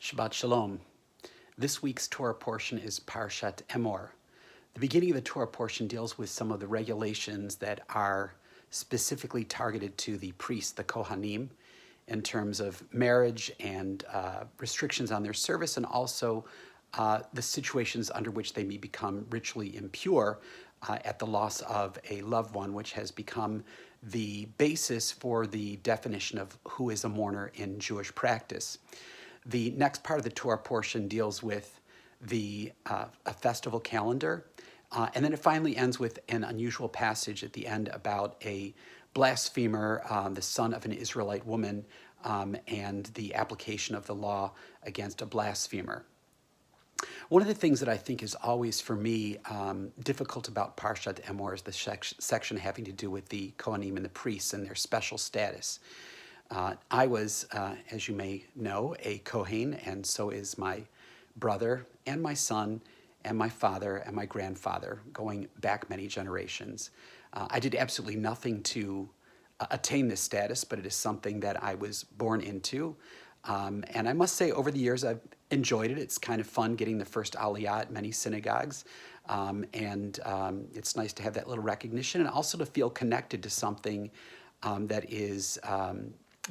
Shabbat Shalom. This week's Torah portion is Parashat Emor. The beginning of the Torah portion deals with some of the regulations that are specifically targeted to the priests, the Kohanim, in terms of marriage and restrictions on their service, and also the situations under which they may become ritually impure at the loss of a loved one, which has become the basis for the definition of who is a mourner in Jewish practice. The next part of the Torah portion deals with a festival calendar, and then it finally ends with an unusual passage at the end about a blasphemer, the son of an Israelite woman, and the application of the law against a blasphemer. One of the things that I think is always, for me, difficult about Parashat Emor is the section having to do with the Kohanim and the priests and their special status. I was, as you may know, a Kohen, and so is my brother and my son and my father and my grandfather, going back many generations. I did absolutely nothing to attain this status, but it is something that I was born into. And I must say, over the years, I've enjoyed it. It's kind of fun getting the first aliyah at many synagogues. And it's nice to have that little recognition and also to feel connected to something that is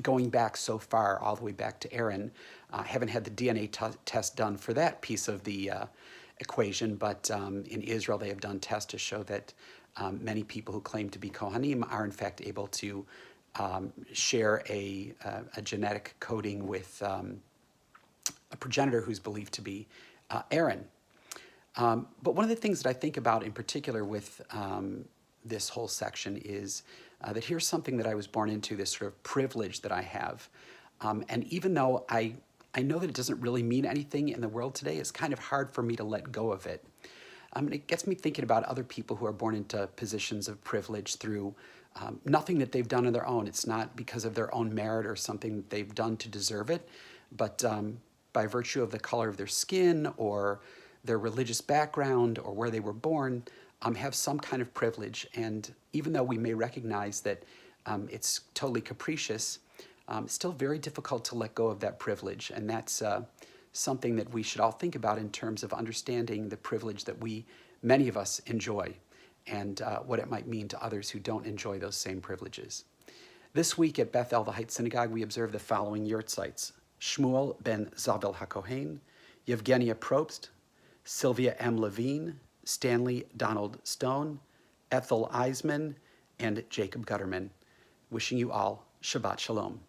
going back so far, all the way back to Aaron. I haven't had the DNA test done for that piece of the equation, but in Israel they have done tests to show that many people who claim to be Kohanim are in fact able to share a genetic coding with a progenitor who's believed to be Aaron. But one of the things that I think about in particular with this whole section is that here's something that I was born into, this sort of privilege that I have. And even though I know that it doesn't really mean anything in the world today, it's kind of hard for me to let go of it. And it gets me thinking about other people who are born into positions of privilege through nothing that they've done on their own. It's not because of their own merit or something that they've done to deserve it, but by virtue of the color of their skin or their religious background or where they were born, have some kind of privilege. And even though we may recognize that it's totally capricious, it's still very difficult to let go of that privilege. And that's something that we should all think about in terms of understanding the privilege that many of us enjoy, and what it might mean to others who don't enjoy those same privileges. This week at Beth El the Heights Synagogue, we observe the following yurtzites: Shmuel ben Zavel HaKohen, Yevgenia Probst, Sylvia M. Levine, Stanley Donald Stone, Ethel Eisman, and Jacob Gutterman. Wishing you all Shabbat Shalom.